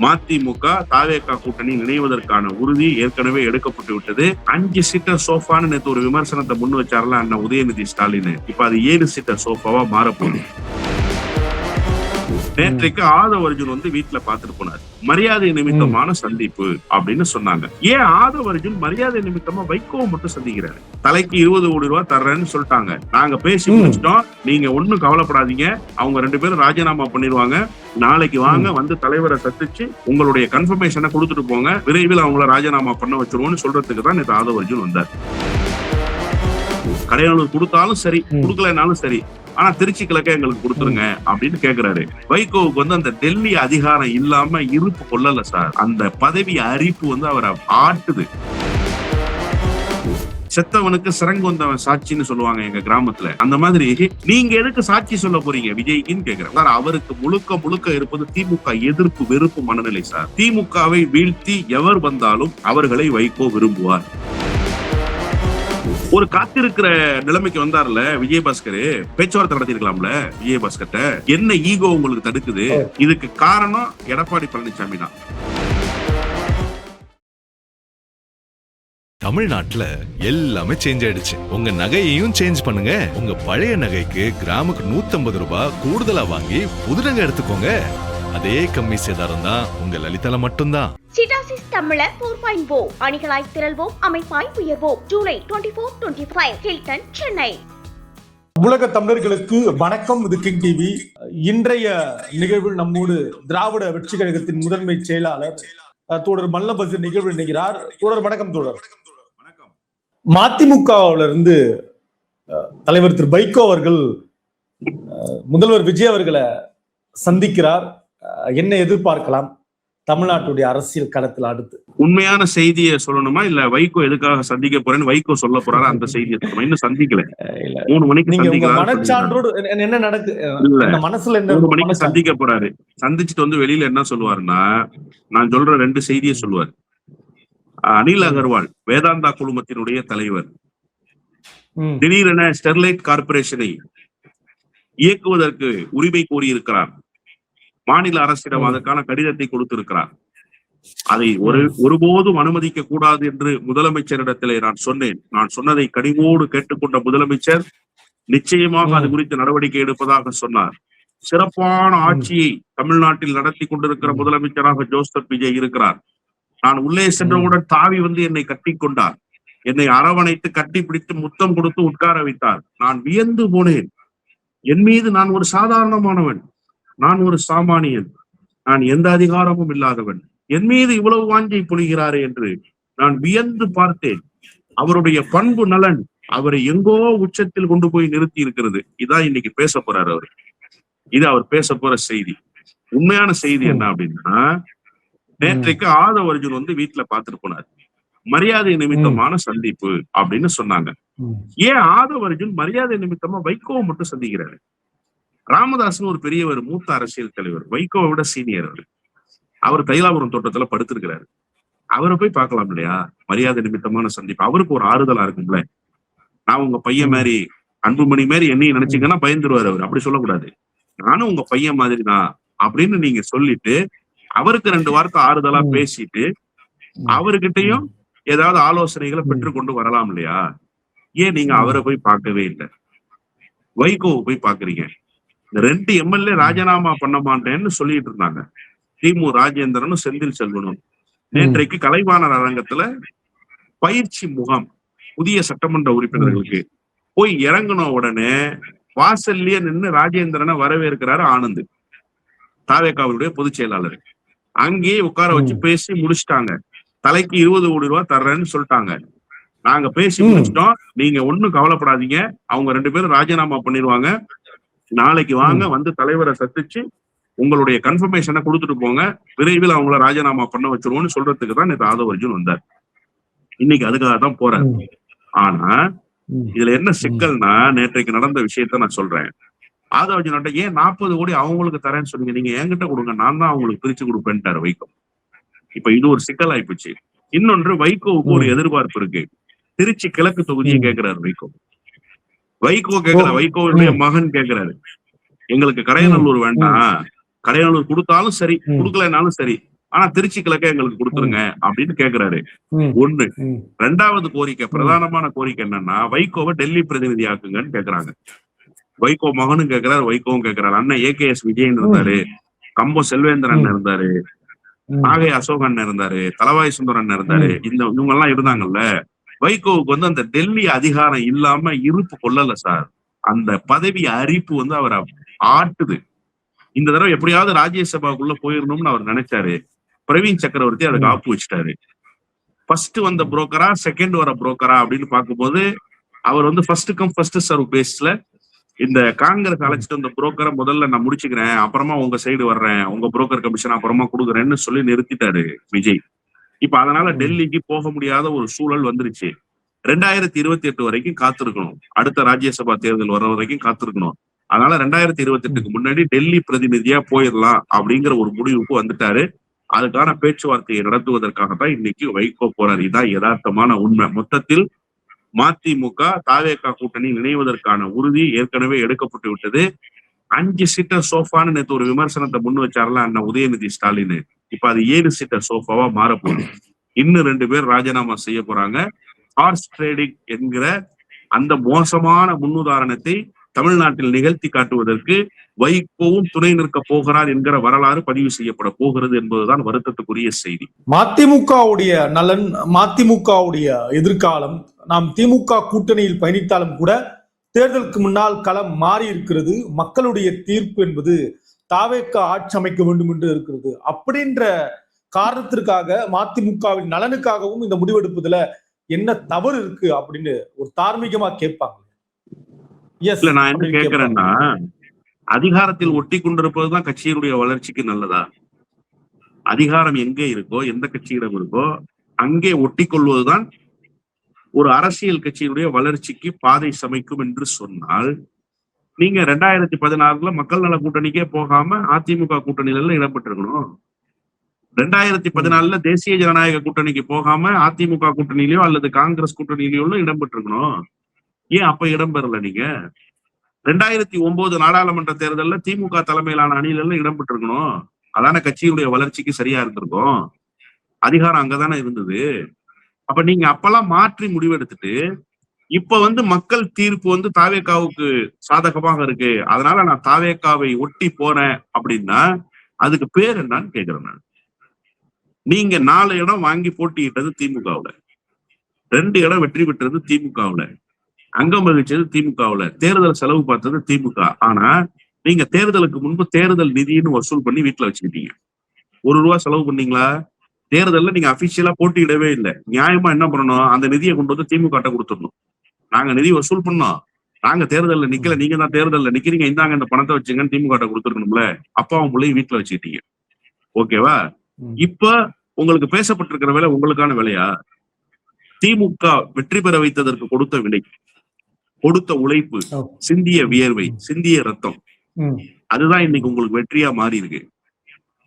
மதிமுக தாவேகா கூட்டணி இணைவதற்கான உறுதி ஏற்கனவே எடுக்கப்பட்டு விட்டது. 5 சீட்டர் சோஃபான்னு நேற்று ஒரு விமர்சனத்தை முன் வச்சார்ல அண்ணன் உதயநிதி ஸ்டாலின், இப்ப அது 7 சீட்டர் சோஃபாவா மாறப்போகுது. நேற்றைக்கு ஆதவ் அர்ஜுன் வந்து வீட்டுல பாத்துட்டு போனார். மரியாதை நிமித்தமான சந்திப்பு அப்படின்னு சொன்னாங்க. ஏன் ஆதவ் அர்ஜுன் மரியாதை நிமித்தமா வைகோவை மட்டும் சந்திக்கிறாரு? தலைக்கு 20 கோடி ரூபாய் தர்றேன்னு சொல்லிட்டாங்க. நாங்க பேசி முடிச்சிட்டோம், நீங்க ஒண்ணும் கவலைப்படாதீங்க, அவங்க 2 பேரும் ராஜினாமா பண்ணிடுவாங்க, நாளைக்கு வாங்க வந்து தலைவரை சந்திச்சு உங்களுடைய கன்ஃபர்மேஷனை கொடுத்துட்டு போங்க, விரைவில் அவங்கள ராஜினாமா பண்ண வச்சிருவோம்னு சொல்றதுக்கு தான் நேற்று ஆதவ் அர்ஜுன் வந்தார். கடையாளர் கொடுத்தாலும் சரி, கொடுக்கலனாலும் சரி, ஆனா திருச்சி கிழக்க எங்களுக்கு கொடுத்துருங்க அப்படின்னு கேக்குறாரு. வைகோவுக்கு வந்து அந்த டெல்லி அதிகாரம் இல்லாம இருப்பு கொள்ளல சார், அந்த பதவி அரிப்பு வந்து அவரை ஆட்டுது. செத்தவனுக்கு சிறங்கு வந்தவன் சாட்சின்னு சொல்லுவாங்க எங்க கிராமத்துல. அந்த மாதிரி நீங்க எதுக்கு சாட்சி சொல்ல போறீங்க விஜய்க்குன்னு கேக்குறேன் சார். அவருக்கு முழுக்க முழுக்க இருப்பது திமுக எதிர்ப்பு, வெறுப்பு மனநிலை சார். திமுகவை வீழ்த்தி எவர் வந்தாலும் அவர்களை வைகோ விரும்புவார். ஒரு காத்திருக்கிற நிலைமைக்கு வந்தார்ல விஜயபாஸ்கர், பேச்சுவார்த்தை நடத்திருக்கலாம்ல விஜயபாஸ்கர்ட்ட. என்ன ஈகோ உங்களுக்கு தடுக்குது? இதுக்கு காரணம் எடப்பாடி பழனிசாமி தான். தமிழ்நாட்டுல எல்லாமே சேஞ்ச் ஆயிடுச்சு. உங்க நகையையும் சேஞ்ச் பண்ணுங்க. உங்க பழைய நகைக்கு கிராமுக்கு 150 ரூபாய் கூடுதலா வாங்கி புது நகை எடுத்துக்கோங்க. அதே கம்மி சேதாரம் தான் உங்க லலிதால மட்டும்தான். சிட்டாசிஸ் தமிழர் 4.0 அணிகளாய் திரள்வோம், அமைப்பாய் உயர்வோம். ஜூலை 24-25 ஹில்டன், சென்னை. உலக தமிழர்களுக்கு வணக்கம். இது கிங் டிவி. இன்றைய நிகழ்வில் நம்மோடு திராவிட வெற்றி கழகத்தின் முதன்மை செயலாளர் தோழர் மல்ல பசீர் நிகழ்வு இணைகிறார். தோழர் வணக்கம். தோழர் மதிமுகவில இருந்து தலைவர் திரு வைகோ அவர்கள் முதல்வர் விஜய் அவர்களை சந்திக்கிறார். என்ன எதிர்பார்க்கலாம் தமிழ்நாட்டுடைய அரசியல் களத்தில் அடுத்து? உண்மையான செய்தியை சொல்லணுமா இல்ல வைகோ எதுக்காக சந்திக்க போறேன்னு வைகோ சொல்ல போறாரு அந்த செய்தியை சொல்லணுமா? இன்னும் சந்திக்கல. 3 மணிக்கு மனச்சான்றோடு என்ன நடக்கு மனசுல 3 மணிக்கு சந்திக்க போறாரு. சந்திச்சுட்டு வந்து வெளியில என்ன சொல்லுவாருன்னா, நான் சொல்ற 2 செய்தியை சொல்லுவார். அனில் அகர்வால் வேதாந்தா குழுமத்தினுடைய தலைவர் திடீரென ஸ்டெர்லைட் கார்பரேஷனை இயக்குவதற்கு உரிமை கோரியிருக்கிறார். மாநில அரசிடம் அதற்கான கடிதத்தை கொடுத்திருக்கிறார். அதை ஒருபோதும் அனுமதிக்க கூடாது என்று முதலமைச்சரிடத்திலே நான் சொன்னேன். நான் சொன்னதை கனிவோடு கேட்டுக்கொண்ட முதலமைச்சர் நிச்சயமாக அது குறித்து நடவடிக்கை எடுப்பதாக சொன்னார். சிறப்பான ஆட்சியை தமிழ்நாட்டில் நடத்தி கொண்டிருக்கிற முதலமைச்சராக ஜோசப் விஜய் இருக்கிறார். நான் உள்ளே சென்றவுடன் தாவி வந்து என்னை கட்டி கொண்டார். என்னை அரவணைத்து கட்டி பிடித்து முத்தம் கொடுத்து உட்கார வைத்தார். நான் வியந்து போனேன். என் மீது நான் ஒரு சாதாரணமானவன், நான் ஒரு சாமானியன், நான் எந்த அதிகாரமும் இல்லாதவன், என் மீது இவ்வளவு வாஞ்சை பொழிகிறாரே என்று நான் வியந்து பார்த்தேன். அவருடைய பண்பு நலன் அவரை எங்கோ உச்சத்தில் கொண்டு போய் நிறுத்தி இருக்கிறது. இதான் இன்னைக்கு பேச போறாரு அவரு. இது அவர் பேச போற செய்தி. உண்மையான செய்தி என்ன அப்படின்னா, நேற்றைக்கு ஆதவ் அர்ஜுன் வந்து வீட்டுல பாத்துட்டு போனார். மரியாதை நிமித்தமான சந்திப்பு அப்படின்னு சொன்னாங்க. ஏன் ஆதவ் அர்ஜுன் மரியாதை நிமித்தமா வைகோவை மட்டும் சந்திக்கிறாரு? ராமதாஸ்னு ஒரு பெரியவர், மூத்த அரசியல் தலைவர், வைகோவை விட சீனியர். அவர் தைலாபுரம் தோட்டத்துல படுத்திருக்கிறாரு. அவரை போய் பார்க்கலாம் இல்லையா? மரியாதை நிமித்தமான சந்திப்பு. அவருக்கு ஒரு ஆறுதலா இருக்கும்ல. நான் உங்க பையன் மாதிரி, அன்புமணி மாதிரி என்னையும் நினைச்சீங்கன்னா பயந்துருவாரு அவர். அப்படி சொல்லக்கூடாது. நானும் உங்க பையன் மாதிரி தான் அப்படின்னு நீங்க சொல்லிட்டு அவருக்கு 2 வார்த்தை ஆறுதலா பேசிட்டு அவர்கிட்டையும் ஏதாவது ஆலோசனைகளை பெற்றுக்கொண்டு வரலாம் இல்லையா? ஏன் நீங்க அவரை போய் பார்க்கவே இல்லை, வைகோவை போய் பாக்குறீங்க? இந்த 2 எம்எல்ஏ ராஜினாமா பண்ண மாட்டேன்னு சொல்லிட்டு இருந்தாங்க, திமு ராஜேந்திரனும் செந்தில் செல்வனும். நேற்றைக்கு கலைவாணர் அரங்கத்துல பயிற்சி முகாம் புதிய சட்டமன்ற உறுப்பினர்களுக்கு போய் இறங்கின உடனே வாசல்லயே நின்று ராஜேந்திரனை வரவேற்கிறாரு ஆனந்த், தாவேகாவுடைய பொதுச் செயலாளர். அங்கேயே உட்கார வச்சு பேசி முடிச்சுட்டாங்க. தலைக்கு 20 கோடி ரூபாய் தர்றேன்னு சொல்லிட்டாங்க. நாங்க பேசி முடிச்சிட்டோம், நீங்க ஒண்ணும் கவலைப்படாதீங்க, அவங்க 2 பேரும் ராஜினாமா பண்ணிடுவாங்க, நாளைக்கு வாங்க வந்து தலைவரை சந்திச்சு உங்களுடைய கன்ஃபர்மேஷனை கொடுத்துட்டு போங்க, விரைவில் அவங்கள ராஜினாமா பண்ண வச்சிருவோம்னு சொல்றதுக்கு தான் நேற்று ஆதவ் அர்ஜுன் வந்தார். இன்னைக்கு அதுக்காக தான் போறாரு. ஆனா இதுல என்ன சிக்கல்னா, நேற்றைக்கு நடந்த விஷயத்த நான் சொல்றேன். ஆதவ் அர்ஜுன் ஏன் 40 கோடி அவங்களுக்கு தரேன்னு சொன்னீங்க, நீங்க என்கிட்ட கொடுங்க, நான் தான் அவங்களுக்கு பிரிச்சு கொடுப்பேன்ட்டாரு வைகோ. இப்ப இது ஒரு சிக்கல் ஆயிப்போச்சு. இன்னொன்று, வைகோவுக்கு ஒரு எதிர்பார்ப்பு இருக்கு. திருச்சி கிழக்கு தொகுதியை கேட்கிறாரு வைகோ. கேட்கிற வைகோவுடைய மகன் கேட்கிறாரு, எங்களுக்கு கடையநல்லூர் வேண்டாம், கடையநல்லூர் கொடுத்தாலும் சரி கொடுக்கலனாலும் சரி, ஆனா திருச்சி கிழக்க எங்களுக்கு கொடுத்துருங்க அப்படின்னு கேக்குறாரு. ஒண்ணு. ரெண்டாவது கோரிக்கை, பிரதானமான கோரிக்கை என்னன்னா, வைகோவை டெல்லி பிரதிநிதி ஆக்குங்கன்னு கேக்குறாங்க. வைகோ மகனும் கேட்கிறாரு, வைகோவும் கேட்கிறாரு. அண்ணன் AKS விஜயன் இருந்தாரு, கம்போ செல்வேந்திரன் அண்ணன் இருந்தாரு, நாகை அசோக் அண்ணன் இருந்தாரு, தலவாய் சுந்தர் அண்ணன் இருந்தாரு. இவங்க எல்லாம் இருந்தாங்கல்ல. வைகோவுக்கு வந்து அந்த டெல்லி அதிகாரம் இல்லாம இருப்பு கொள்ளல சார். அந்த பதவி அரிப்பு வந்து அவரை ஆட்டுது. இந்த தடவை எப்படியாவது ராஜ்யசபாக்குள்ள போயிடணும்னு அவர் நினைச்சாரு. பிரவீன் சக்கரவர்த்தி அதுக்கு ஆப்பு வச்சுட்டாரு. ஃபர்ஸ்ட் வந்த புரோக்கரா, செகண்ட் வர புரோக்கரா அப்படின்னு பார்க்கும்போது அவர் வந்து ஃபர்ஸ்ட் கம் ஃபர்ஸ்ட் சர்வ் பேஸ்ல இந்த காங்கிரஸ் அழைச்சிட்டு வந்த புரோக்கரை முதல்ல நான் முடிச்சுக்கிறேன், அப்புறமா உங்க சைடு வர்றேன், உங்க புரோக்கர் கமிஷன் அப்புறமா கொடுக்குறேன்னு சொல்லி நிறுத்திட்டாரு விஜய். இப்ப அதனால டெல்லிக்கு போக முடியாத ஒரு சூழல் வந்துருச்சு. 2028 வரைக்கும் காத்திருக்கணும். அடுத்த ராஜ்யசபா தேர்தல் வர்ற வரைக்கும் காத்திருக்கணும். அதனால 2028க்கு முன்னாடி டெல்லி பிரதிநிதியா போயிடலாம் அப்படிங்கிற ஒரு முடிவுக்கு வந்துட்டாரு. அதுக்கான பேச்சுவார்த்தையை நடத்துவதற்காகத்தான் இன்னைக்கு வைகோ போறாரு. இதான் யதார்த்தமான உண்மை. மொத்தத்தில் மதிமுக தாவேகா கூட்டணி இணைவதற்கான உறுதி ஏற்கனவே எடுக்கப்பட்டு விட்டது. 5 சீட்டர் சோஃபான்னு நேற்று ஒரு விமர்சனத்தை முன் வச்சார்ல அண்ணன் உதயநிதி ஸ்டாலின். இப்ப அது 7 சீட்டர் சோஃபாவா மாறப்போகுது. இன்னும் 2 பேர் ராஜினாமா செய்ய போறாங்க. ஹார்ஸ் ட்ரேடிங் என்கிற அந்த மோசமான முன்னுதாரணத்தை தமிழ்நாட்டில் நிகழ்த்தி காட்டுவதற்கு வைகோவும் துணை நிற்க போகிறார் என்கிற வரலாறு பதிவு செய்யப்பட போகிறது என்பதுதான் வருத்தத்துக்குரிய செய்தி. மதிமுகவுடைய நலன், மதிமுகவுடைய எதிர்காலம், நாம் திமுக கூட்டணியில் பயணித்தாலும் கூட தேர்தலுக்கு முன்னால் களம் மாறி இருக்கிறது. மக்களுடைய தீர்ப்பு என்பது தாவேகா ஆட்சி அமைக்க வேண்டும் என்று இருக்கிறது. அப்படின்ற காரணத்திற்காக மதிமுகவின் நலனுக்காகவும் இந்த முடிவெடுப்பதுல என்ன தவறு இருக்கு அப்படின்னு ஒரு தார்மீகமா கேட்பாங்க. இல்ல, நான் என்ன கேட்கிறேன்னா, அதிகாரத்தில் ஒட்டி கொண்டிருப்பதுதான் கட்சியினுடைய வளர்ச்சிக்கு நல்லதா? அதிகாரம் எங்கே இருக்கோ, எந்த கட்சியிடம் இருக்கோ அங்கே ஒட்டி கொள்வதுதான் ஒரு அரசியல் கட்சியினுடைய வளர்ச்சிக்கு பாதை சமைக்கும் என்று சொன்னால், நீங்க 2016 மக்கள் நல கூட்டணிக்கே போகாம அதிமுக கூட்டணியில இடம்பெற்றிருக்கணும். 2014 தேசிய ஜனநாயக கூட்டணிக்கு போகாம அதிமுக கூட்டணியிலயோ அல்லது காங்கிரஸ் கூட்டணியிலயோ இடம்பெற்றிருக்கணும். ஏன் அப்ப இடம்பெறல? நீங்க 2009 நாடாளுமன்ற தேர்தலில் திமுக தலைமையிலான அணியில இடம்பெற்றிருக்கணும். அதான கட்சியுடைய வளர்ச்சிக்கு சரியா இருந்திருக்கும். அதிகாரம் அங்கதானே இருந்தது. அப்ப நீங்க அப்பெல்லாம் மாற்றி முடிவெடுத்துட்டு இப்ப வந்து மக்கள் தீர்ப்பு வந்து தாவேகாவுக்கு சாதகமாக இருக்கு, அதனால நான் தாவேகாவை ஒட்டி போறேன் அப்படின்னா அதுக்கு பேர் என்னன்னு கேக்குறேன் நான். நீங்க 4 இடம் வாங்கி போட்டியிட்டது திமுகவுல, 2 இடம் வெற்றி பெற்றது திமுகவுல, அங்கம் வகிச்சது திமுகவுல, தேர்தல் செலவு பார்த்தது திமுக. ஆனா நீங்க தேர்தலுக்கு முன்பு தேர்தல் நிதினு வசூல் பண்ணி வீட்டுல வச்சுக்கிட்டீங்க. 1 ரூபா செலவு பண்ணீங்களா? தேர்தல்ல நீங்க அபிஷியலா போட்டியிடவே இல்லை. நியாயமா என்ன பண்ணணும்? அந்த நிதியை கொண்டு வந்து திமுக கொடுத்துடணும். நாங்க நிதி வசூல் பண்ணோம், நாங்க தேர்தல்ல நிக்கல, நீங்க தான் தேர்தல்ல நிக்கிறீங்க, இந்தாங்க இந்த பணத்தை வச்சுங்கன்னு திமுக கொடுத்துருக்கணும்ல. அப்பாவும் பிள்ளையும் வீட்டுல வச்சுக்கிட்டீங்க. ஓகேவா? இப்ப உங்களுக்கு பேசப்பட்டிருக்கிற வேலை உங்களுக்கான வேலையா? திமுக வெற்றி பெற வைத்ததற்கு கொடுத்த விலை, கொடுத்த உழைப்பு, சிந்திய வியர்வை, சிந்திய ரத்தம், அதுதான் இன்னைக்கு உங்களுக்கு வெற்றியா மாறி இருக்கு.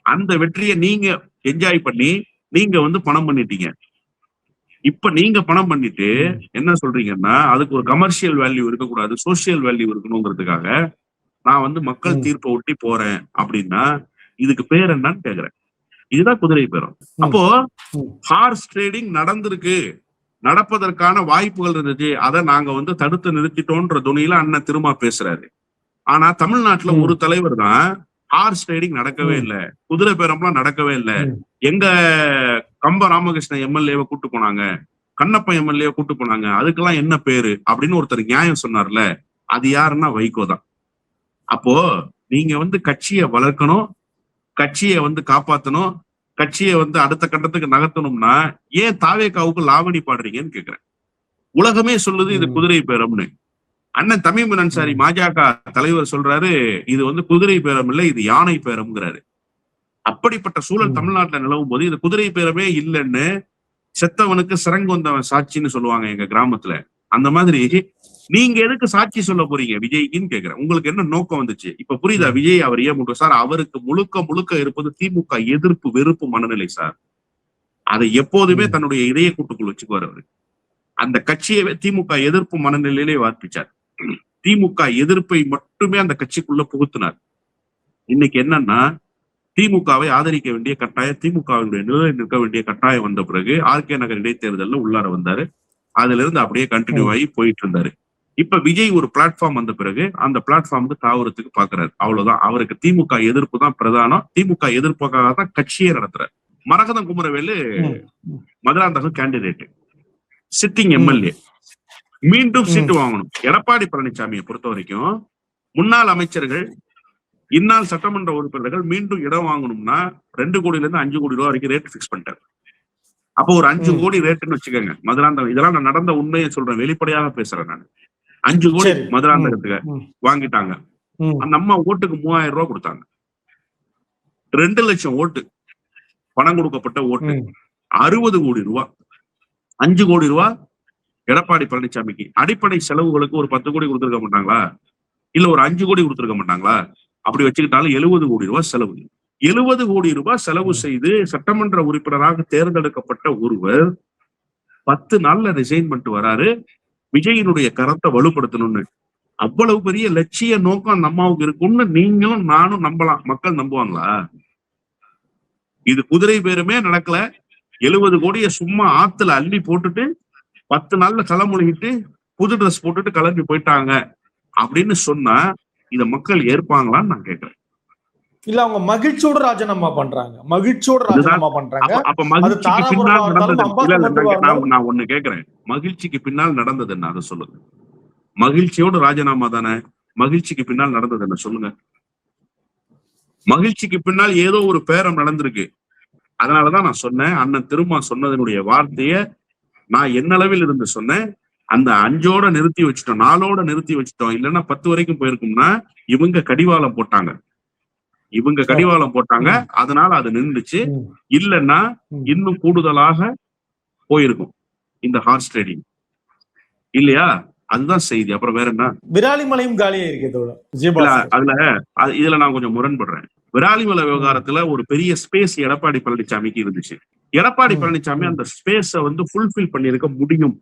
அந்த வெற்றியை நீங்க என்ஜாய் பண்ணி நீங்க வந்து பணம் பண்ணிட்டீங்க. இப்ப நீங்க பணம் பண்ணிட்டு என்ன சொல்றீங்கன்னா, அதுக்கு ஒரு கமர்ஷியல் வேல்யூ இருக்கக்கூடாது, சோசியல் வேல்யூ இருக்கணுங்கிறதுக்காக நான் வந்து மக்கள் தீர்ப்பை ஒட்டி போறேன் அப்படின்னா இதுக்கு பேர் என்னன்னு கேக்குறேன். இதுதான் குதிரை பேரம். அப்போ ஹார்ஸ் ட்ரேடிங் நடந்திருக்கு, நடப்பதற்கான வாய்ப்புகள் இருந்துச்சு, அதை நாங்க வந்து தடுத்து நிறுத்திட்டோன்ற துணியில அண்ணன் திரும்ப பேசுறாரு. ஆனா தமிழ்நாட்டுல ஒரு தலைவர் தான் ஹார்ஸ் ட்ரேடிங் நடக்கவே இல்லை, குதிரை பேரம்லாம் நடக்கவே இல்லை. எங்க கம்ப ராமகிருஷ்ணன் எம்எல்ஏவை கூட்டு போனாங்க, கண்ணப்ப எம்எல்ஏவை கூட்டு போனாங்க, அதுக்கெல்லாம் என்ன பேரு அப்படின்னு ஒருத்தர் நியாயம் சொன்னார்ல, அது யாருன்னா வைகோ தான். அப்போ நீங்க வந்து கட்சியை வளர்க்கணும், கட்சியை வந்து காப்பாற்றணும், கட்சியை வந்து அடுத்த கட்டத்துக்கு நகர்த்தணும்னா ஏன் தாவேகாவுக்கு லாவணி பாடுறீங்கன்னு கேக்குறேன். உலகமே சொல்லுது இது குதிரை பேரம்னு. அண்ணன் தமீமுன் அன்சாரி பாஜக தலைவர் சொல்றாரு, இது வந்து குதிரை பேரம் இல்ல, இது யானை பேரம்ங்கிறாரு. அப்படிப்பட்ட சூழல் தமிழ்நாட்டுல நிலவும் போது இது குதிரை பேரமே இல்லைன்னு செத்தவனுக்கு சிறங்கு வந்தவன் சாட்சின்னு சொல்லுவாங்க எங்க கிராமத்துல. அந்த மாதிரி நீங்க எதுக்கு சாட்சி சொல்ல போறீங்க விஜய்க்குன்னு கேக்குறேன். உங்களுக்கு என்ன நோக்கம் வந்துச்சு? இப்ப புரியுதா விஜய் அவர் ஏன் முழுக்க சார்? அவருக்கு முழுக்க முழுக்க இருப்பது திமுக எதிர்ப்பு, வெறுப்பு மனநிலை சார். அதை எப்போதுமே தன்னுடைய இதய கூட்டுக்குள் வச்சுக்குவார் அவரு. அந்த கட்சியை திமுக எதிர்ப்பு மனநிலையிலே வார்ப்பிச்சார். திமுக எதிர்ப்பை மட்டுமே அந்த கட்சிக்குள்ள புகுத்தினார். இன்னைக்கு என்னன்னா, திமுகவை ஆதரிக்க வேண்டிய கட்டாயம், திமுகவினுடைய நிலையில் நிற்க வேண்டிய கட்டாயம் வந்த பிறகு ஆர்கே நகர் இடைத்தேர்தலில் உள்ளார வந்தாரு. அதுல இருந்து அப்படியே கண்டினியூ ஆகி போயிட்டு இருந்தாரு. இப்ப விஜய் ஒரு பிளாட்ஃபார்ம் வந்த பிறகு அந்த பிளாட்ஃபார்முக்கு தாவறதுக்கு பாக்குறாரு. அவ்வளவுதான். அவருக்கு திமுக எதிர்ப்பு தான் பிரதானம். திமுக எதிர்ப்புக்காக தான் கட்சியே நடத்துறாரு. Maragatham Kumaravelu Madurantakam candidate, sitting MLA, மீண்டும் சீட்டு வாங்கணும். எடப்பாடி பழனிசாமியை பொறுத்த வரைக்கும் முன்னாள் அமைச்சர்கள், இந்நாள் சட்டமன்ற உறுப்பினர்கள் மீண்டும் இடம் வாங்கணும்னா 2 கோடியில இருந்து 5 கோடி ரூபாய் வரைக்கும் ரேட் பிக்ஸ் பண்ணிட்டாரு. அப்போ ஒரு 5 கோடி ரேட்டுன்னு வச்சுக்கோங்க. மதுராந்தகம், இதெல்லாம் நான் நடந்த உண்மையை சொல்றேன், வெளிப்படையாக பேசுறேன் நான். 5 கோடி மதுராந்தகத்துக்கு வாங்கிட்டாங்க. அந்த அம்மா ஓட்டுக்கு 3000 ரூபாய் கொடுத்தாங்க. 2 லட்சம் ஓட்டு பணம் கொடுக்கப்பட்ட ஓட்டு, 60 கோடி ரூபாய். 5 கோடி ரூபாய் எடப்பாடி பழனிசாமிக்கு. அடிப்படை செலவுகளுக்கு ஒரு 10 கோடி கொடுத்திருக்க மாட்டாங்களா? இல்ல ஒரு 5 கோடி கொடுத்திருக்க மாட்டாங்களா? அப்படி வச்சுக்கிட்டாலும் 70 கோடி ரூபாய் செலவு. 70 கோடி ரூபாய் செலவு செய்து சட்டமன்ற உறுப்பினராக தேர்ந்தெடுக்கப்பட்ட ஒருவர் 10 நாள்ல ரிசைன் பண்ணிட்டு வராரு. விஜயினுடைய கரத்தை வலுப்படுத்தணும்னு. அவ்வளவு பெரிய லட்சிய நோக்கம் அந்த அம்மாவுக்கு இருக்கும்னு நீங்களும் நானும் நம்பலாம். மக்கள் நம்புவாங்களா? இது குதிரை பேருமே நடக்கல. 70 கோடியை சும்மா ஆத்துல அள்ளி போட்டுட்டு 10 நாள்ல களமொழிகிட்டு புது ட்ரெஸ் போட்டுட்டு கிளம்பி போயிட்டாங்க அப்படின்னு சொன்னா இத மக்கள் ஏற்பாங்களான்னு நான் கேட்கிறேன். இல்ல, அவங்க மகிழ்ச்சியோட ராஜினாமா பண்றாங்க. அப்ப மகிழ்ச்சிக்கு பின்னால் நடந்தது நான் ஒண்ணு கேட்கிறேன். மகிழ்ச்சிக்கு பின்னால் நடந்தது என்ன? அதை சொல்லுங்க. மகிழ்ச்சியோட ராஜினாமா தானே. மகிழ்ச்சிக்கு பின்னால் நடந்தது என்ன சொல்லுங்க. மகிழ்ச்சிக்கு பின்னால் ஏதோ ஒரு பேரம் நடந்திருக்கு. அதனாலதான் நான் சொன்னேன், அண்ணன் திருமா சொன்னதனுடைய வார்த்தைய நான் என்னளவில் இருந்து சொன்னேன். அந்த 5ஓட நிறுத்தி வச்சுட்டோம், 4ஓட நிறுத்தி வச்சுட்டோம். இல்லைன்னா 10 வரைக்கும் போயிருக்கும்னா இவங்க கடிவாளம் போட்டாங்க. அதனால அது நின்றுச்சு. இல்லைன்னா இன்னும் கூடுதலாக போயிருக்கும் இந்த ஹார்ஸ் ட்ரேடிங், இல்லையா? அதுதான் செய்தி. அப்புறம் வேற என்ன? விராலிமலையும் காலியா இருக்கு. இதுல நான் கொஞ்சம் முரண்படுறேன். விராலிமலை விவகாரத்துல ஒரு பெரிய ஸ்பேஸ் எடப்பாடி பழனிசாமிக்கு இருந்துச்சு. எடப்பாடி பழனிசாமி அந்த ஸ்பேஸ வந்து ஃபுல்ஃபில் பண்ணிருக்க முடியும்.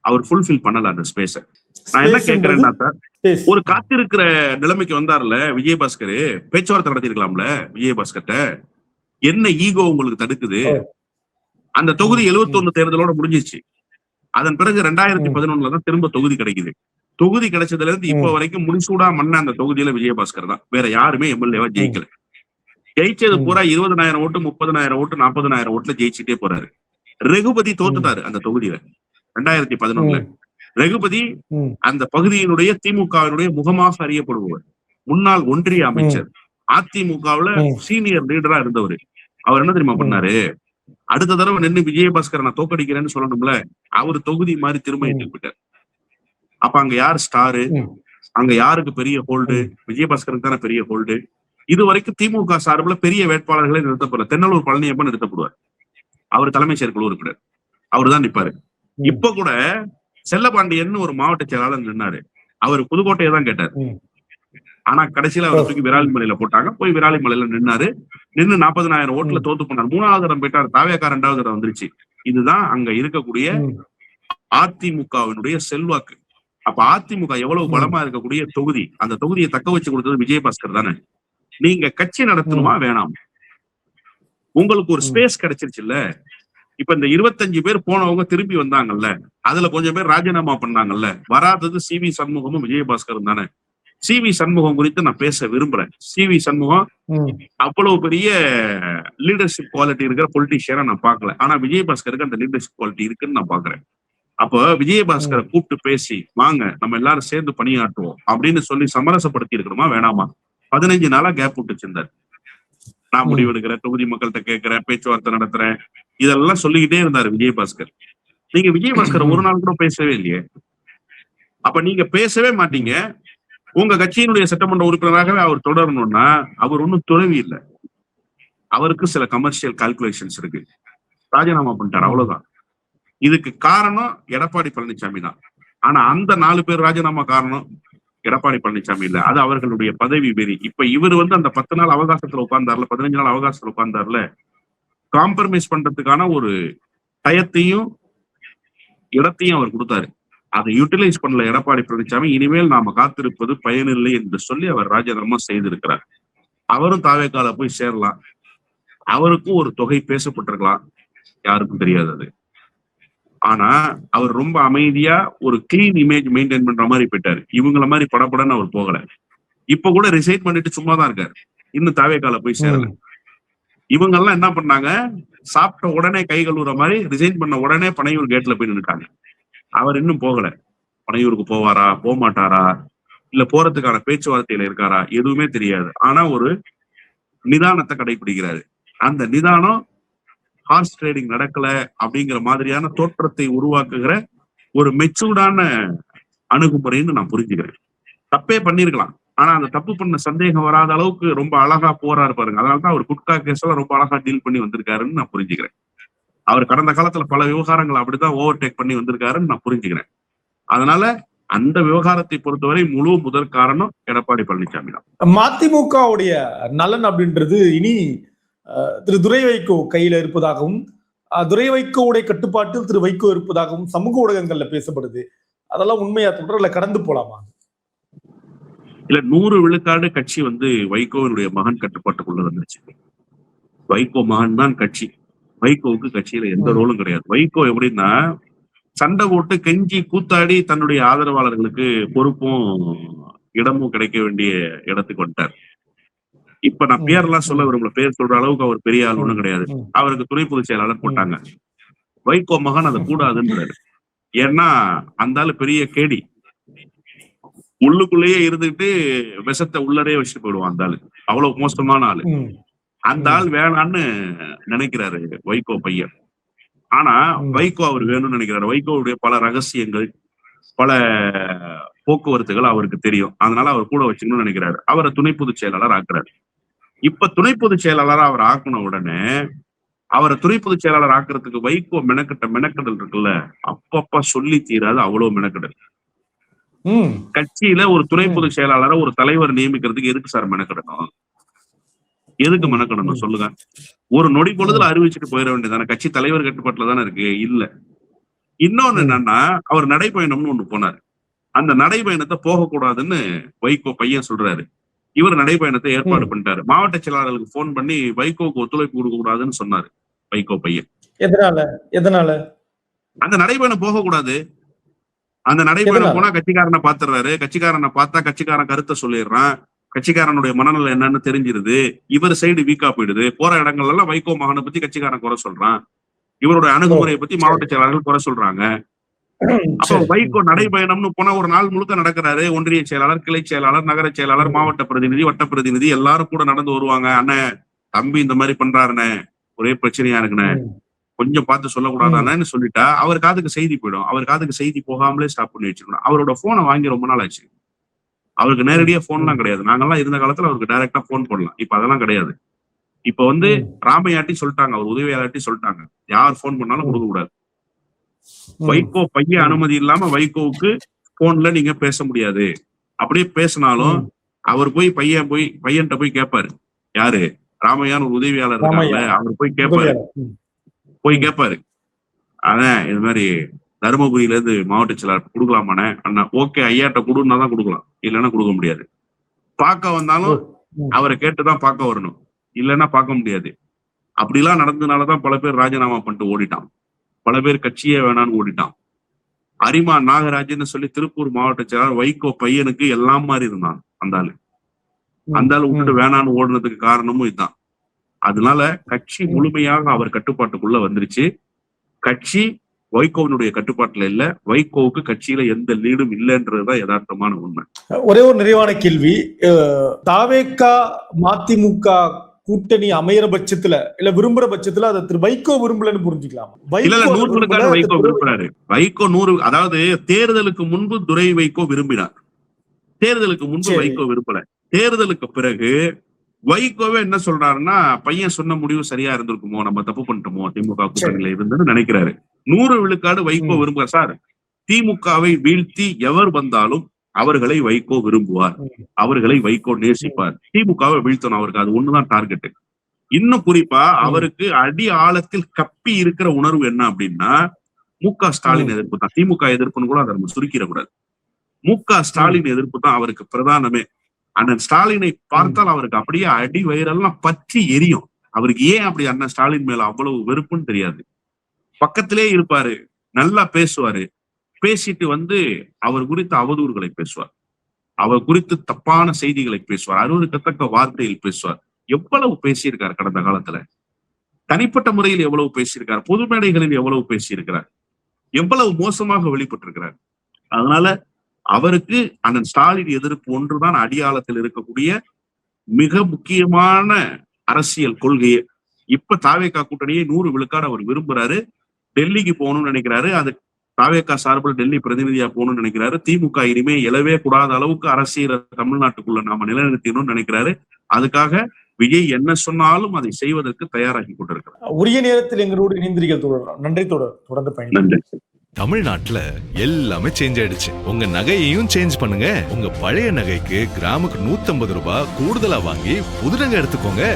அவர் ஃபுல்ஃபில் பண்ணல அந்த ஸ்பேஸ. நான் என்ன கேட்கிறேன்னா சார், ஒரு காத்திருக்கிற நிலைமைக்கு வந்தார்ல விஜயபாஸ்கர், பேச்சுவார்த்தை நடத்திருக்கலாம்ல விஜயபாஸ்கர்ட்ட. என்ன ஈகோ உங்களுக்கு தடுக்குது? அந்த தொகுதி 71 தேர்தலோட முடிஞ்சிச்சு. அதன் பிறகு 2011 தான் திரும்ப தொகுதி கிடைக்குது. தொகுதி கிடைச்சதுல இருந்து இப்ப வரைக்கும் முடிசூடா மன்ன அந்த தொகுதியில விஜயபாஸ்கர் தான். வேற யாருமே எம்எல்ஏவா ஜெயிக்கல. ஜெயிச்சது பூரா 20,000 ஓட்டு, 30,000 ஓட்டு, 40,000 ஓட்டுல ஜெயிச்சுட்டே போறாரு. ரகுபதி தோத்துட்டாரு அந்த தொகுதியில 2011. ரகுபதி அந்த பகுதியினுடைய திமுகவினுடைய முகமாக அறியப்படுபவர், முன்னாள் ஒன்றிய அமைச்சர், அதிமுகவுல சீனியர் லீடரா இருந்தவர். அவர் என்ன தெரியுமா பண்ணாரு? அடுத்த தடவை நின்று விஜயபாஸ்கர் நான் தோக்கடிக்கிறேன்னு சொல்லணும்ல, அவரு தொகுதி மாதிரி திரும்ப ஏற்றுக்கிட்டார். அப்ப அங்க யார் ஸ்டாரு? அங்க யாருக்கு பெரிய ஹோல்டு? விஜயபாஸ்கருக்கு தானே பெரிய ஹோல்டு. இது வரைக்கும் திமுக சார்பில் பெரிய வேட்பாளர்களை நிறுத்தப்படுற தென்னலூர் பழனியப்பன் நிறுத்தப்படுவார். அவர் தலைமை செயற்குழு உறுப்பினர், அவரு தான் நிற்பாரு. இப்ப கூட செல்லபாண்டியன் ஒரு மாவட்ட செயலாளர் நின்னாரு. அவர் புதுக்கோட்டையை தான் கேட்டார். ஆனா கடைசியில அவர் தூக்கி விராலிமலையில போட்டாங்க. போய் விராலிமலையில நின்னாரு. நின்னு 40,000 ஓட்டுல தோத்து போனார். 3வது இடம் போயிட்டார். தாவேக்கா 2வது இடம் வந்துருச்சு. இதுதான் அங்க இருக்கக்கூடிய அதிமுகவினுடைய செல்வாக்கு. அப்ப அதிமுக எவ்வளவு பலமா இருக்கக்கூடிய தொகுதி, அந்த தொகுதியை தக்க வச்சு கொடுத்தது விஜயபாஸ்கர் தானே. நீங்க கட்சி நடத்தணுமா வேணாம்? உங்களுக்கு ஒரு ஸ்பேஸ் கிடைச்சிருச்சு இல்ல. இப்ப இந்த 25 பேர் போனவங்க திரும்பி வந்தாங்கல்ல, அதுல கொஞ்சம் பேர் ராஜினாமா பண்ணாங்கல்ல. வராதது CV சண்முகமும் விஜயபாஸ்கரும் தானே. CV சண்முகம் குறித்து நான் பேச விரும்புறேன். CV சண்முகம் அவ்வளவு பெரிய லீடர்ஷிப் குவாலிட்டி இருக்கிற பொலிட்டீஷியனா நான் பாக்கல. ஆனா விஜயபாஸ்கருக்கு அந்த லீடர்ஷிப் குவாலிட்டி இருக்குன்னு நான் பாக்குறேன். அப்ப விஜயபாஸ்கரை கூப்பிட்டு பேசி வாங்க நம்ம எல்லாரும் சேர்ந்து பணியாற்றுவோம் அப்படின்னு சொல்லி சமரசப்படுத்தி இருக்கணுமா வேணாமா? 15 நாளா கேப் விட்டு வச்சிருந்தாரு. நான் முடிவெடுக்கிறேன், தொகுதி மக்கள்கிட்ட கேட்கிறேன், பேச்சுவார்த்தை நடத்துறேன், இதெல்லாம் சொல்லிக்கிட்டே இருந்தாரு விஜயபாஸ்கர். நீங்க விஜயபாஸ்கர் ஒரு நாள் கூட பேசவே இல்லையே. அப்ப நீங்க பேசவே மாட்டீங்க. உங்க கட்சியினுடைய சட்டமன்ற உறுப்பினராகவே அவர் தொடரணும்னா அவர் ஒன்னும் துறவி இல்லை. அவருக்கு சில கமர்ஷியல் கால்குலேஷன்ஸ் இருக்கு. ராஜினாமா பண்ணிட்டார், அவ்வளவுதான். இதுக்கு காரணம் எடப்பாடி பழனிசாமி தான். ஆனா அந்த 4 பேர் ராஜினாமா காரணம் எடப்பாடி பழனிசாமி இல்ல, அது அவர்களுடைய பதவி வெறி. இப்ப இவர் வந்து அந்த 10 நாள் அவகாசத்துல உட்கார்ந்தார்ல, 15 நாள் அவகாசத்துல உட்கார்ந்தார்ல, காம்ப்ரமைஸ் பண்றதுக்கான ஒரு டயத்தையும் இடத்தையும் அவர் கொடுத்தாரு. அதை யூட்டிலைஸ் பண்ணல எடப்பாடி பழனிசாமி. இனிமேல் நாம காத்திருப்பது பயனில்லை என்று சொல்லி அவர் ராஜினாமா செய்திருக்கிறார். அவரும் தாவேக்கால போய் சேரலாம். அவருக்கும் ஒரு தொகை பேசப்பட்டிருக்கலாம், யாருக்கும் தெரியாது அது. ஆனா அவர் ரொம்ப அமைதியா ஒரு கிளீன் இமேஜ் மெயின்டைன் பண்ற மாதிரி போயிட்டாரு. இவங்கள மாதிரி படப்படன்னு அவர் போகல. இப்ப கூட ரிசைன் பண்ணிட்டு சும்மா தான் இருக்காரு. இன்னும் தாவேக்கால போய் சேரல. இவங்க எல்லாம் என்ன பண்ணாங்க, சாப்பிட்ட உடனே கை கழுவுற மாதிரி ரிசைன் பண்ண உடனே பனையூர் கேட்ல போய் நின்னுட்டாங்க. அவர் இன்னும் போகல. பனையூருக்கு போவாரா, போக மாட்டாரா, இல்ல போறதுக்கான பேச்சுவார்த்தையில இருக்காரா, எதுவுமே தெரியாது. ஆனா ஒரு நிதானத்தை கடைபிடிக்கிறாரு. அந்த நிதானம் ஹார்ஸ் ட்ரேடிங் நடக்கல அப்படிங்கிற மாதிரியான தோற்றத்தை உருவாக்குகிற ஒரு மெச்சூர்டான அணுகுமுறைன்னு நான் புரிஞ்சுக்கிறேன். தப்பே பண்ணிருக்கலாம், ஆனா அந்த தப்பு பண்ண சந்தேகம் வராத அளவுக்கு ரொம்ப அழகா போறாரு பாருங்க. அதனாலதான் அவர் குட்கா கேஸ்ல ரொம்ப அழகா டீல் பண்ணி வந்திருக்காருன்னு நான் புரிஞ்சுக்கிறேன். அவர் கடந்த காலத்துல பல விவகாரங்கள் அப்படிதான் ஓவர்டேக் பண்ணி வந்திருக்காருன்னு நான் புரிஞ்சுக்கிறேன். அதனால அந்த விவகாரத்தை பொறுத்தவரை முழு முதற் காரணம் எடப்பாடி பழனிசாமி தான். மதிமுகவுடைய நலன் அப்படின்றது இனி திரு துரை வைகோ கையில இருப்பதாகவும், துரை வைகோவுடைய கட்டுப்பாட்டில் திரு வைகோ இருப்பதாகவும் சமூக ஊடகங்கள்ல பேசப்படுது. அதெல்லாம் உண்மையா தொடர்ல கடந்து போலாமா? இல்ல, 100 விழுக்காடு கட்சி வைகோவினுடைய மகன் கட்டுப்பாட்டுக்குள்ள வந்துருச்சு. வைகோ மகன் தான் கட்சி. வைகோவுக்கு கட்சியில எந்த ரோலும் கிடையாது. வைகோ எப்படின்னா சண்டை போட்டு கெஞ்சி கூத்தாடி தன்னுடைய ஆதரவாளர்களுக்கு பொறுப்பும் இடமும் கிடைக்க வேண்டிய இடத்துக்கு வந்துட்டார். இப்ப நான் பேர்லாம் சொல்ல விரும்பல, பேர் சொல்ற அளவுக்கு அவர் பெரிய ஆள் ஒண்ணும் கிடையாது. அவருக்கு துணை பொதுச் செயலாளர் போட்டாங்க. வைகோ மகன் அதை கூடாதுன்றாரு. ஏன்னா அந்த ஆளு பெரிய கேடி, உள்ளுக்குள்ளேயே இருந்துட்டு விஷத்தை உள்ளரே வச்சுட்டு போயிடுவான். அந்த ஆளு அவ்வளவு மோசமான ஆளு. அந்த ஆள் வேணான்னு நினைக்கிறாரு வைகோ பையன். ஆனா வைகோ அவர் வேணும்னு நினைக்கிறாரு. வைகோவுடைய பல ரகசியங்கள், பல போக்குவரத்துகள் அவருக்கு தெரியும். அதனால அவர் கூட வச்சுக்கணும்னு நினைக்கிறாரு. அவரை துணை பொதுச் செயலாளர் ஆக்குறாரு. இப்ப துணை பொதுச் செயலாளரா அவர் ஆக்குன உடனே அவரை துணை பொதுச் செயலாளர் ஆக்குறதுக்கு வைகோ மெனக்கடல் இருக்குல்ல, அப்பப்ப சொல்லி தீராது அவ்வளவு மெனக்கடல். கட்சியில ஒரு துணை பொதுச் செயலாளரை ஒரு தலைவர் நியமிக்கிறதுக்கு எதுக்கு சார் மெனக்கடணும்? எதுக்கு மெனக்கடணும் சொல்லுங்க? ஒரு நொடி பொழுதுல அறிவிச்சுட்டு போயிட வேண்டியதானே. கட்சி தலைவர் கட்டுப்பாட்டுல தானே இருக்கு. இல்ல, இன்னொன்னு என்னன்னா, அவர் நடைபயணம்னு ஒண்ணு போனாரு. அந்த நடைபயணத்தை போகக்கூடாதுன்னு வைகோ பையன் சொல்றாரு. இவர் நடைபயணத்தை ஏற்பாடு பண்ணிட்டாரு. மாவட்ட செயலாளர்களுக்கு போன் பண்ணி வைகோவுக்கு ஒத்துழைப்பு கொடுக்க கூடாதுன்னு சொன்னாரு வைகோ பையன். எதனால அந்த நடைபயணம் போகக்கூடாது? அந்த நடைபயணம் போனா கட்சிக்காரனை பாத்துறாரு. கட்சிக்காரனை பார்த்தா கட்சிக்காரன் கருத்தை சொல்லிடுறான். கட்சிக்காரனுடைய மனநிலை என்னன்னு தெரிஞ்சிருது. இவர் சைடு வீக்கா போயிடுது. போற இடங்கள்ல எல்லாம் வைகோ மகனை பத்தி கட்சிக்காரன் குறை சொல்றான். இவருடைய அணுகுமுறையை பத்தி மாவட்ட செயலாளர்கள் குறை சொல்றாங்க. அப்போ வைகோ நடைபயணம்னு போனா ஒரு நாள் முழுக்க நடக்கிறாரு. ஒன்றிய செயலாளர், கிளை செயலாளர், நகர செயலாளர், மாவட்ட பிரதிநிதி, வட்ட பிரதிநிதி எல்லாரும் கூட நடந்து வருவாங்க. அண்ணன் தம்பி இந்த மாதிரி பண்றாருண்ணே, ஒரே பிரச்சனையா இருக்குண்ணே, கொஞ்சம் பார்த்து சொல்லக்கூடாதானு சொல்லிட்டா அவர் காதுக்கு செய்தி போயிடும். அவர் காதுக்கு செய்தி போகாமலே ஸ்டாப் பண்ணி வச்சிருக்கணும். அவரோட போனை வாங்கி ரொம்ப நாள் ஆச்சு. அவருக்கு நேரடியா போன்லாம் கிடையாது. நாங்கெல்லாம் இருந்த காலத்துல அவருக்கு டைரக்டா போன் போடலாம். இப்ப அதெல்லாம் கிடையாது. இப்ப ராமையாட்டி சொல்லிட்டாங்க, அவர் உதவியாளர்ட்டி சொல்லிட்டாங்க, யார் போன் பண்ணாலும் கொடுக்க கூடாது. வைகோ பையன் அனுமதி இல்லாம வைகோவுக்கு போன்ல நீங்க பேச முடியாது. அப்படியே பேசினாலும் அவர் பையன்கிட்ட போய் கேட்பாரு. யாரு? ராமையான்னு ஒரு உதவியாளர் இருக்காங்கல்ல, அவர் போய் கேட்பாரு. அதான் இது மாதிரி தருமபுரியில இருந்து மாவட்ட செயலாளர் கொடுக்கலாமாண்ணே? அண்ணா ஓகே, ஐயாட்ட கொடுன்னா தான் கொடுக்கலாம், இல்லைன்னா கொடுக்க முடியாது. பார்க்க வந்தாலும் அவரை கேட்டுதான் பார்க்க வரணும், இல்லைன்னா பார்க்க முடியாது. அப்படிலாம் நடந்ததுனாலதான் பல பேர் ராஜினாமா பண்ணிட்டு ஓடிட்டான். பல பேர் கட்சியே வேணான்னு ஓடிட்டான். அரிமா நாகராஜன்னு சொல்லி திருப்பூர் மாவட்ட செயலாளர் வைகோ பையனுக்கு எல்லாம் மாதிரி இருந்தான். அந்த ஆளு விட்டுட்டு வேணான்னு ஓடுனதுக்கு காரணமும் இதுதான். அதனால கட்சி முழுமையாக அவர் கட்டுப்பாட்டுக்குள்ள வந்துருச்சு. கட்சி வைகோவினுடைய கட்டுப்பாட்டுல இல்ல. வைகோவுக்கு கட்சியில எந்த லீடும் இல்லைன்றதுதான் யதார்த்தமான உண்மை. ஒரே ஒரு நிறைவான கேள்வி, தாவேகா மதிமுக கூட்டணி அமையிற பட்சத்துல இல்ல விரும்புற பட்சத்துல அதை திரு வைகோ விரும்பலன்னு புரிஞ்சுக்கலாம்? இல்ல, 100 வைகோ விரும்புறாரு. வைகோ 100, அதாவது தேர்தலுக்கு முன்பு துரை வைகோ விரும்பினார். தேர்தலுக்கு முன்பு வைகோ விரும்பல. தேர்தலுக்கு பிறகு வைகோவே என்ன சொல்றாருன்னா, பையன் சொன்ன முடிவு சரியா இருந்திருக்குமோ, நம்ம தப்பு பண்ணிட்டோமோ திமுக கூட்டணியில இருந்துன்னு நினைக்கிறாரு. 100 விழுக்காடு வைகோ விரும்புற சார். திமுகவை வீழ்த்தி எவர் வந்தாலும் அவர்களை வைகோ விரும்புவார், அவர்களை வைகோ நேசிப்பார். திமுகவை வீழ்த்தணும், அவருக்கு அது ஒண்ணுதான் டார்கெட். இன்னும் குறிப்பா அவருக்கு அடி ஆழத்தில் கப்பி இருக்கிற உணர்வு என்ன அப்படின்னா, மு.க. ஸ்டாலின் எதிர்ப்பு தான். திமுக எதிர்ப்புன்னு கூட அதை நம்ம சுருக்கிடக்கூடாது. மு.க. ஸ்டாலின் எதிர்ப்பு தான் அவருக்கு பிரதானமே. அண்ணன் ஸ்டாலினை பார்த்தால் அவருக்கு அப்படியே அடி வயிறெல்லாம் பற்றி எரியும். அவருக்கு ஏன் அப்படி அண்ணன் ஸ்டாலின் மேல அவ்வளவு வெறுப்புன்னு தெரியாது. பக்கத்திலே இருப்பாரு, நல்லா பேசுவாரு, பேசிட்டு அவர் குறித்த அவதூறுகளை பேசுவார், அவர் குறித்து தப்பான செய்திகளை பேசுவார், அருவருக்கத்தக்க வார்த்தையில் பேசுவார். எவ்வளவு பேசியிருக்கார் கடந்த காலத்துல, தனிப்பட்ட முறையில் எவ்வளவு பேசியிருக்கார், பொது மேடைகளில் எவ்வளவு பேசியிருக்கிறார், எவ்வளவு மோசமாக வெளிப்பட்டிருக்கிறார். அதனால அவருக்கு அண்ணன் ஸ்டாலின் எதிர்ப்பு ஒன்றுதான் அடியாளத்தில் இருக்கக்கூடிய மிக முக்கியமான அரசியல் கொள்கையே. இப்ப தாவேகா கூட்டணியை 100 விழுக்காடு அவர் விரும்புறாரு. டெல்லிக்கு போகணும்னு நினைக்கிறாரு. அது தாவேகா சார்பில் டெல்லி பிரதிநிதியா போகணும்னு நினைக்கிறாரு. திமுக இனிமே எழவே கூடாத அளவுக்கு அரசியல் தமிழ்நாட்டுக்குள்ள நாம நிலைநிறுத்தணும்னு நினைக்கிறாரு. அதுக்காக விஜய் என்ன சொன்னாலும் அதை செய்வதற்கு தயாராகி கொண்டிருக்கிறார். உரிய நேரத்தில் எங்களோடு இணைந்திருக்க தொடரும். நன்றி. தொடர்ந்து பயணம். நன்றி. தமிழ்நாட்டுல எல்லாமே சேஞ்ச் ஆயிடுச்சு. உங்க நகையையும் சேஞ்ச் பண்ணுங்க. உங்க பழைய நகைக்கு கிராமுக்கு 150 ரூபாய் கூடுதலா வாங்கி புது நகை எடுத்துக்கோங்க.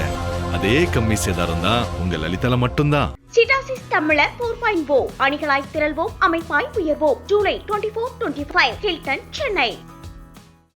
அதே கம்மி சேதாரம் தான் உங்க லலிதால மட்டும்தான். சிட்டாசிஸ் தமிழர் 4.0 அணிகளாய் திரள்வோம், அமைப்பாய் உயர்வோம். ஜூலை 24-25 ஹில்டன், சென்னை.